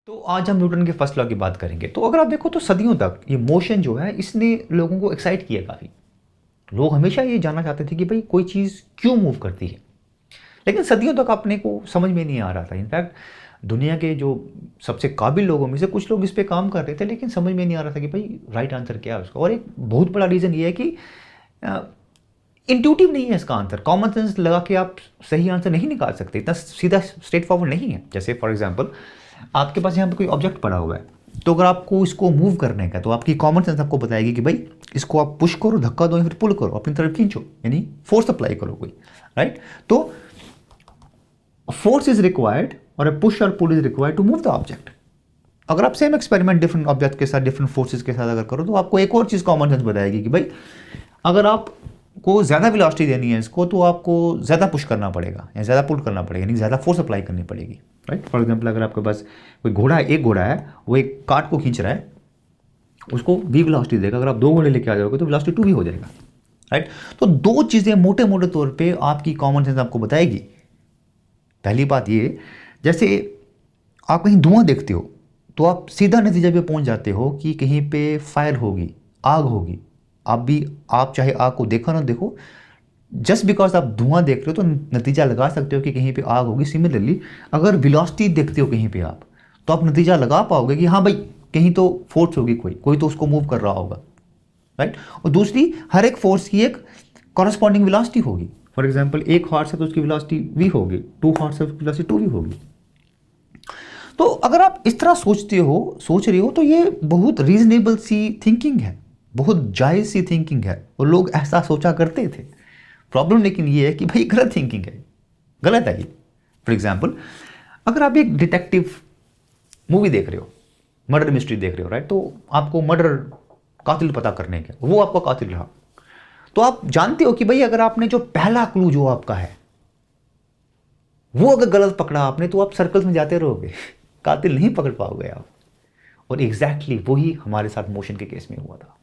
तो आज हम न्यूटन के फर्स्ट लॉ की बात करेंगे। तो अगर आप देखो तो सदियों तक ये मोशन जो है इसने लोगों को एक्साइट किया काफ़ी। लोग हमेशा ये जानना चाहते थे कि भाई कोई चीज़ क्यों मूव करती है, लेकिन सदियों तक अपने को समझ में नहीं आ रहा था। इनफैक्ट दुनिया के जो सबसे काबिल लोगों में से कुछ लोग इस पे काम कर रहे थे, लेकिन समझ में नहीं आ रहा था कि भाई राइट आंसर क्या है उसका। और एक बहुत बड़ा रीज़न ये है कि इंट्यूटिव नहीं है इसका आंसर। कॉमन सेंस लगा के आप सही आंसर नहीं निकाल सकते, इतना सीधा स्ट्रेट फॉरवर्ड नहीं है। जैसे फॉर एग्जाम्पल आपके पास यहाँ पे कोई ऑब्जेक्ट पड़ा हुआ है, तो अगर आपको इसको मूव करने का, तो आपकी कॉमन सेंस आपको बताएगी कि भाई इसको आप पुश करो, धक्का दो या फिर पुल करो, अपनी तरफ खींचो, यानी फोर्स अप्लाई करो कोई, राइट। तो फोर्स इज रिक्वायर्ड और ए पुश और pull is required to move the object. अगर आप सेम एक्सपेरिमेंट डिफरेंट ऑब्जेक्ट के साथ, डिफरेंट फोर्सेज के साथ अगर करो, तो आपको एक और चीज़ कॉमन सेंस बताएगी कि भाई अगर आपको ज़्यादा वेलोसिटी देनी है इसको, तो आपको ज़्यादा पुश करना पड़ेगा या ज़्यादा पुल करना पड़ेगा, यानी ज़्यादा फोर्स अप्लाई करनी पड़ेगी, राइट। फॉर एग्जाम्पल अगर आपके पास कोई घोड़ा है, एक घोड़ा है, वो एक कार्ट को खींच रहा है, उसको v वेलोसिटी देगा। अगर आप दो घोड़े लेके आ जाओगे तो वेलोसिटी 2v हो जाएगा, राइट। तो दो चीज़ें मोटे मोटे तौर पे आपकी कॉमन सेंस आपको बताएगी। पहली बात ये, जैसे आप कहीं धुआं देखते हो तो आप सीधा नतीजा पे पहुंच जाते हो कि कहीं पे फायर होगी, आग होगी। आप चाहे आग को देखो ना देखो, जस्ट बिकॉज आप धुआं देख रहे हो तो नतीजा लगा सकते हो कि कहीं पे आग होगी। सिमिलरली अगर वेलोसिटी देखते हो कहीं पे आप, तो आप नतीजा लगा पाओगे कि हाँ भाई कहीं तो फोर्स होगी, कोई तो उसको मूव कर रहा होगा, राइट। और दूसरी, हर एक फोर्स की एक कॉरस्पॉन्डिंग वेलोसिटी होगी। फॉर एग्जाम्पल एक हॉर्स है तो उसकी वेलोसिटी v होगी, 2 हॉर्स है उसकी वेलोसिटी 2v होगी। तो अगर आप इस तरह सोच रहे हो तो ये बहुत रीजनेबल सी थिंकिंग है, बहुत जायज़ सी थिंकिंग है, और लोग ऐसा सोचा करते थे। प्रॉब्लम लेकिन ये है कि भाई गलत थिंकिंग है, गलत है ये। फॉर एग्जाम्पल अगर आप एक डिटेक्टिव मूवी देख रहे हो, मर्डर मिस्ट्री देख रहे हो, राइट, तो आपको मर्डर कातिल पता करने का, वो आपका कातिल रहा, तो आप जानते हो कि भाई अगर आपने जो पहला क्लू जो आपका है वो अगर गलत पकड़ा आपने, तो आप सर्कल्स में जाते रहोगे, कातिल नहीं पकड़ पाओगे आप। और एग्जैक्टली वही हमारे साथ मोशन के केस में हुआ था।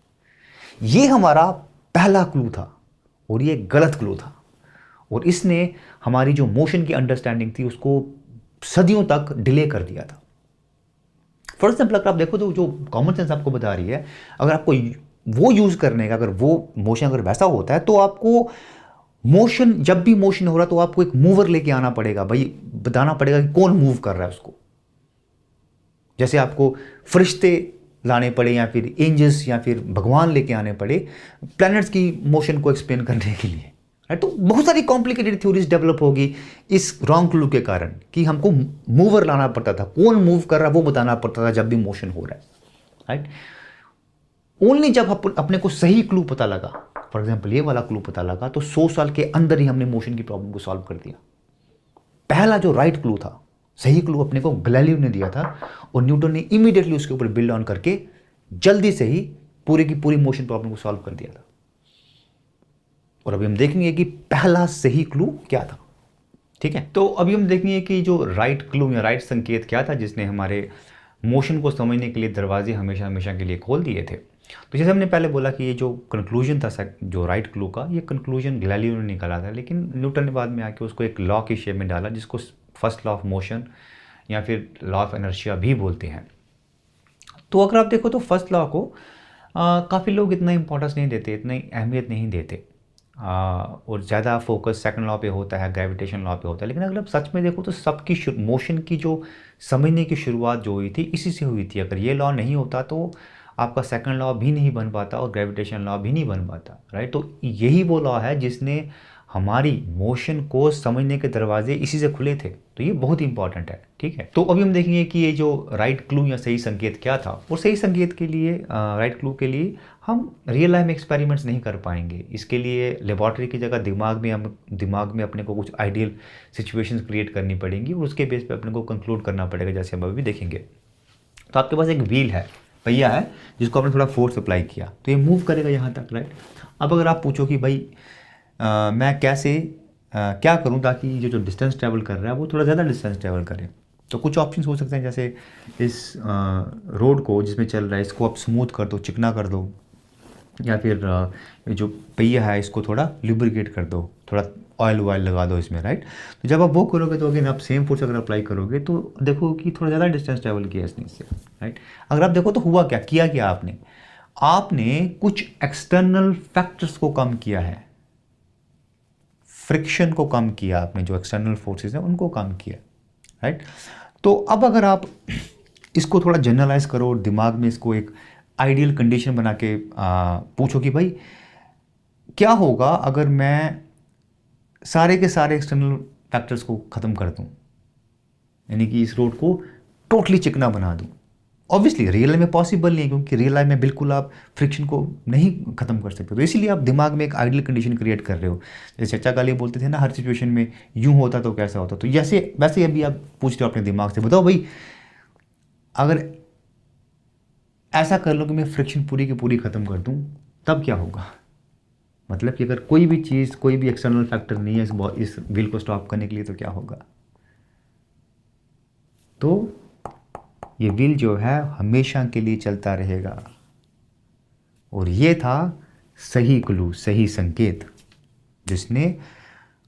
ये हमारा पहला क्लू था और ये गलत क्लू था, और इसने हमारी जो मोशन की अंडरस्टैंडिंग थी उसको सदियों तक डिले कर दिया था। फॉर एग्जाम्पल अगर आप देखो तो जो कॉमन सेंस आपको बता रही है, अगर आपको वो यूज करने का, अगर वो मोशन अगर वैसा होता है, तो आपको मोशन, जब भी मोशन हो रहा तो आपको एक मूवर लेके आना पड़ेगा, भाई बताना पड़ेगा कि कौन मूव कर रहा है उसको। जैसे आपको फरिश्ते लाने पड़े या फिर एंजल्स या फिर भगवान लेके आने पड़े प्लैनेट्स की मोशन को एक्सप्लेन करने के लिए, राइट। तो बहुत सारी कॉम्प्लिकेटेड थ्योरीज डेवलप होगी इस रॉन्ग क्लू के कारण, कि हमको मूवर लाना पड़ता था, कौन मूव कर रहा है वो बताना पड़ता था जब भी मोशन हो रहा है, राइट। ओनली जब अपने को सही क्लू पता लगा, फॉर एग्जाम्पल ये वाला क्लू पता लगा, तो 100 साल के अंदर ही हमने मोशन की प्रॉब्लम को सॉल्व कर दिया। पहला जो राइट क्लू था, सही क्लू अपने को गैलीलियो ने दिया था, और न्यूटन ने इमीडिएटली उसके ऊपर बिल्ड ऑन करके जल्दी से ही पूरी की पूरी मोशन प्रॉब्लम को सॉल्व कर दिया था। और अभी हम देखेंगे कि पहला सही क्लू क्या था, ठीक है। तो अभी हम देखेंगे कि जो राइट क्लू या राइट संकेत क्या था जिसने हमारे मोशन को समझने के लिए दरवाजे हमेशा हमेशा के लिए खोल दिए थे। तो जैसे हमने पहले बोला कि ये जो कंक्लूजन था जो राइट क्लू का, ये कंक्लूजन गैलीलियो ने निकाला था, लेकिन न्यूटन ने बाद में आके उसको एक लॉ की शेप में डाला, जिसको फर्स्ट लॉ ऑफ मोशन या फिर लॉ ऑफ इनर्शिया भी बोलते हैं। तो अगर आप देखो तो फर्स्ट लॉ को काफ़ी लोग इतना इंपॉर्टेंस नहीं देते, इतनी अहमियत नहीं देते, और ज़्यादा फोकस सेकंड लॉ पे होता है, ग्रेविटेशन लॉ पे होता है। लेकिन अगर आप सच में देखो तो सबकी मोशन की जो समझने की शुरुआत जो हुई थी इसी से हुई थी। अगर ये लॉ नहीं होता तो आपका सेकंड लॉ भी नहीं बन पाता और ग्रेविटेशन लॉ भी नहीं बन पाता, राइट। तो यही वो लॉ है जिसने हमारी मोशन को समझने के दरवाजे इसी से खुले थे। तो ये बहुत इंपॉर्टेंट है, ठीक है। तो अभी हम देखेंगे कि ये जो राइट क्लू या सही संकेत क्या था, और सही संकेत के लिए, राइट क्लू के लिए हम रियल लाइफ में एक्सपेरिमेंट्स नहीं कर पाएंगे। इसके लिए लेबॉर्ट्री की जगह दिमाग में अपने को कुछ आइडियल सिचुएशंस क्रिएट करनी पड़ेंगी, और उसके बेस पे अपने को कंक्लूड करना पड़ेगा, जैसे हम अभी देखेंगे। तो आपके पास एक व्हील है, पहिया है, जिसको आपने थोड़ा फोर्स अप्लाई किया तो ये मूव करेगा यहाँ तक, राइट। अब अगर आप पूछो कि भाई मैं क्या करूं ताकि ये जो डिस्टेंस ट्रैवल कर रहा है वो थोड़ा ज़्यादा डिस्टेंस ट्रैवल करे, तो कुछ ऑप्शंस हो सकते हैं। जैसे इस रोड को जिसमें चल रहा है इसको आप स्मूथ कर दो, चिकना कर दो, या फिर जो पहिया है इसको थोड़ा लुब्रिकेट कर दो, थोड़ा ऑयल वायल लगा दो इसमें, राइट। तो जब आप वो करोगे तो अगेन आप सेम फोर्स अगर अप्लाई करोगे तो देखो कि थोड़ा ज़्यादा डिस्टेंस ट्रैवल किया इसने इससे, राइट। अगर आप देखो तो हुआ क्या, किया क्या आपने, आपने कुछ एक्सटर्नल फैक्टर्स को कम किया है, फ्रिक्शन को कम किया आपने, जो एक्सटर्नल फोर्सेस हैं उनको कम किया, राइट। तो अब अगर आप इसको थोड़ा जनरलाइज करो और दिमाग में इसको एक आइडियल कंडीशन बना के पूछो कि भाई क्या होगा अगर मैं सारे के सारे एक्सटर्नल फैक्टर्स को ख़त्म कर दूं, यानी कि इस रोड को टोटली चिकना बना दूं। ऑब्वियसली रियल लाइफ में पॉसिबल नहीं है, क्योंकि रियल लाइफ में बिल्कुल आप फ्रिक्शन को नहीं ख़त्म कर सकते, तो इसीलिए आप दिमाग में एक आइडियल कंडीशन क्रिएट कर रहे हो। जैसे चचा गाली बोलते थे ना, हर सिचुएशन में यूँ होता तो कैसा होता, तो जैसे वैसे अभी आप पूछ रहे हो अपने दिमाग से, बताओ भाई अगर ऐसा कर लो कि मैं फ्रिक्शन पूरी की पूरी ख़त्म कर दूँ, तब क्या होगा। मतलब कि अगर कोई भी चीज़, कोई भी एक्सटर्नल फैक्टर नहीं है इस व्हील को स्टॉप करने के लिए, तो क्या होगा। तो ये व्हील जो है हमेशा के लिए चलता रहेगा। और ये था सही क्लू, सही संकेत, जिसने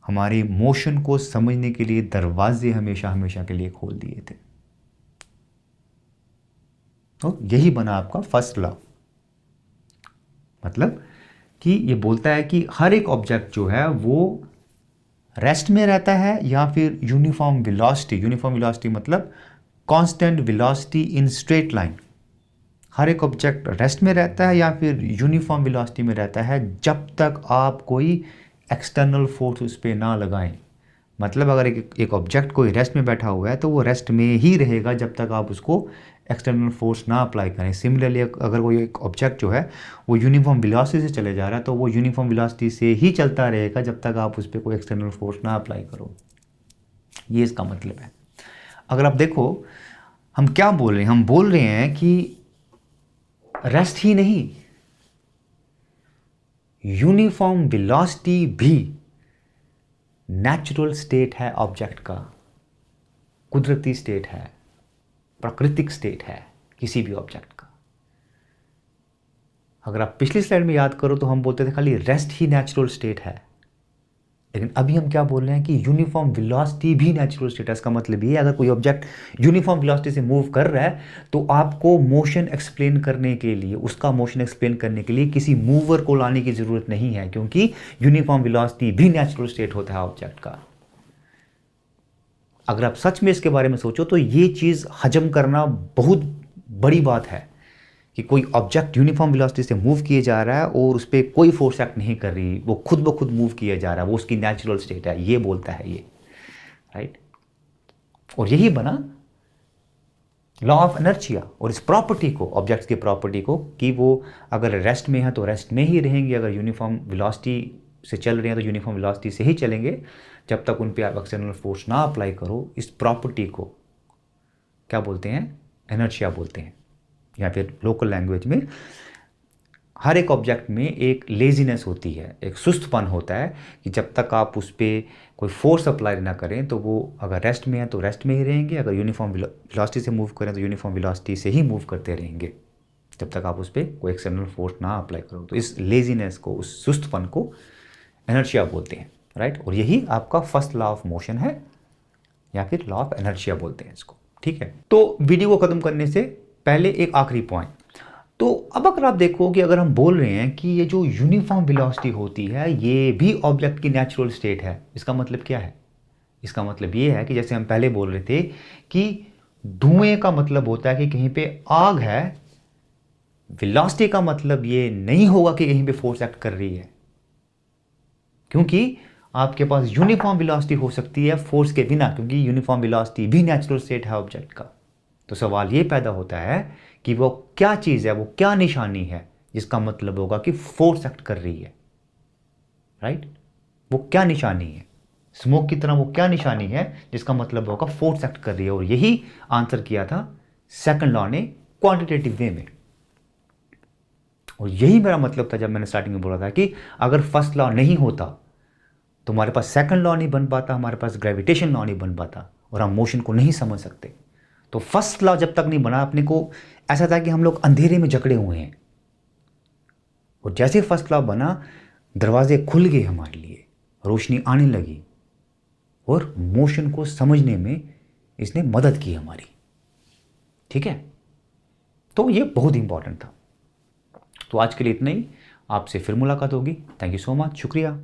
हमारे मोशन को समझने के लिए दरवाजे हमेशा हमेशा के लिए खोल दिए थे। तो यही बना आपका फर्स्ट लॉ। मतलब कि ये बोलता है कि हर एक ऑब्जेक्ट जो है वो रेस्ट में रहता है या फिर यूनिफॉर्म वेलोसिटी मतलब constant velocity in straight line. हर एक ऑब्जेक्ट रेस्ट में रहता है या फिर यूनिफॉर्म वेलोसिटी में रहता है जब तक आप कोई एक्सटर्नल फोर्स उस पर ना लगाएं। मतलब अगर एक ऑब्जेक्ट कोई रेस्ट में बैठा हुआ है तो वो रेस्ट में ही रहेगा जब तक आप उसको एक्सटर्नल फोर्स ना अप्लाई करें। सिमिलरली अगर कोई एक ऑब्जेक्ट जो है वो यूनिफॉर्म वेलोसिटी से चले जा रहा है तो वो यूनिफॉर्म वेलोसिटी से ही चलता रहेगा जब तक आप उस पर कोई एक्सटर्नल फोर्स ना अप्लाई करो। ये इसका मतलब है। अगर आप देखो हम क्या बोल रहे हैं, हम बोल रहे हैं कि रेस्ट ही नहीं, यूनिफॉर्म वेलोसिटी भी नेचुरल स्टेट है ऑब्जेक्ट का, कुदरती स्टेट है, प्राकृतिक स्टेट है किसी भी ऑब्जेक्ट का। अगर आप पिछली स्लाइड में याद करो तो हम बोलते थे खाली रेस्ट ही नेचुरल स्टेट है, लेकिन अभी हम क्या बोल रहे हैं कि यूनिफॉर्म वेलोसिटी भी नेचुरल स्टेट है। इसका मतलब ये है अगर कोई ऑब्जेक्ट यूनिफॉर्म वेलोसिटी से मूव कर रहा है तो आपको मोशन एक्सप्लेन करने के लिए, उसका मोशन एक्सप्लेन करने के लिए किसी मूवर को लाने की जरूरत नहीं है, क्योंकि यूनिफॉर्म वेलोसिटी भी नेचुरल स्टेट होता है ऑब्जेक्ट का। अगर आप सच में इसके बारे में सोचो तो ये चीज़ हजम करना बहुत बड़ी बात है कि कोई ऑब्जेक्ट यूनिफॉर्म वेलोसिटी से मूव किए जा रहा है और उस पर कोई फोर्स एक्ट नहीं कर रही, वो खुद ब खुद मूव किया जा रहा है, वो उसकी नेचुरल स्टेट है, ये बोलता है ये, राइट। और यही बना लॉ ऑफ इनर्शिया। और इस प्रॉपर्टी को, ऑब्जेक्ट्स की प्रॉपर्टी को, कि वो अगर रेस्ट में है तो रेस्ट में ही रहेंगे, अगर यूनिफॉर्म वेलोसिटी से चल रहे हैं तो यूनिफॉर्म वेलोसिटी से ही चलेंगे जब तक उन पे आप एक्सटर्नल फोर्स ना अप्लाई करो। इस प्रॉपर्टी को क्या बोलते हैं, इनर्शिया बोलते हैं, या फिर लोकल लैंग्वेज में हर एक ऑब्जेक्ट में एक लेजीनेस होती है, एक सुस्तपन होता है कि जब तक आप उस पर कोई फोर्स अप्लाई ना करें तो वो अगर रेस्ट में है तो रेस्ट में ही रहेंगे, अगर यूनिफॉर्म वेलोसिटी से मूव करें तो यूनिफॉर्म वेलोसिटी से ही मूव करते रहेंगे जब तक आप उस पर कोई एक्सटर्नल फोर्स ना अप्लाई करो। तो इस लेजीनेस को, उस सुस्तपन को इनर्शिया बोलते हैं, राइट। और यही आपका फर्स्ट लॉ ऑफ मोशन है या फिर लॉ ऑफ इनर्शिया बोलते हैं इसको, ठीक है। तो वीडियो को ख़त्म करने से पहले एक आखिरी पॉइंट। तो अब अगर आप देखो कि अगर हम बोल रहे हैं कि ये जो यूनिफॉर्म वेलोसिटी होती है ये भी ऑब्जेक्ट की नेचुरल स्टेट है, इसका मतलब क्या है। इसका मतलब ये है कि जैसे हम पहले बोल रहे थे कि धुएं का मतलब होता है कि कहीं पे आग है, वेलोसिटी का मतलब ये नहीं होगा कि कहीं पे फोर्स एक्ट कर रही है, क्योंकि आपके पास यूनिफॉर्म वेलोसिटी हो सकती है फोर्स के बिना, क्योंकि यूनिफॉर्म वेलोसिटी भी नेचुरल स्टेट है ऑब्जेक्ट का। तो सवाल ये पैदा होता है कि वो क्या चीज़ है, वो क्या निशानी है जिसका मतलब होगा कि फोर्स एक्ट कर रही है, राइट। वो क्या निशानी है, स्मोक की तरह वो क्या निशानी है जिसका मतलब होगा फोर्स एक्ट कर रही है। और यही आंसर किया था सेकंड लॉ ने क्वांटिटेटिव वे में। और यही मेरा मतलब था जब मैंने स्टार्टिंग में बोला था कि अगर फर्स्ट लॉ नहीं होता तो हमारे पास सेकंड लॉ नहीं बन पाता, हमारे पास ग्रेविटेशन लॉ नहीं बन पाता और हम मोशन को नहीं समझ सकते। तो फर्स्ट लॉ जब तक नहीं बना, अपने को ऐसा था कि हम लोग अंधेरे में जकड़े हुए हैं, और जैसे फर्स्ट लॉ बना दरवाजे खुल गए हमारे लिए, रोशनी आने लगी और मोशन को समझने में इसने मदद की हमारी। ठीक है, तो ये बहुत इंपॉर्टेंट था। तो आज के लिए इतना ही, आपसे फिर मुलाकात होगी। थैंक यू सो मच, शुक्रिया।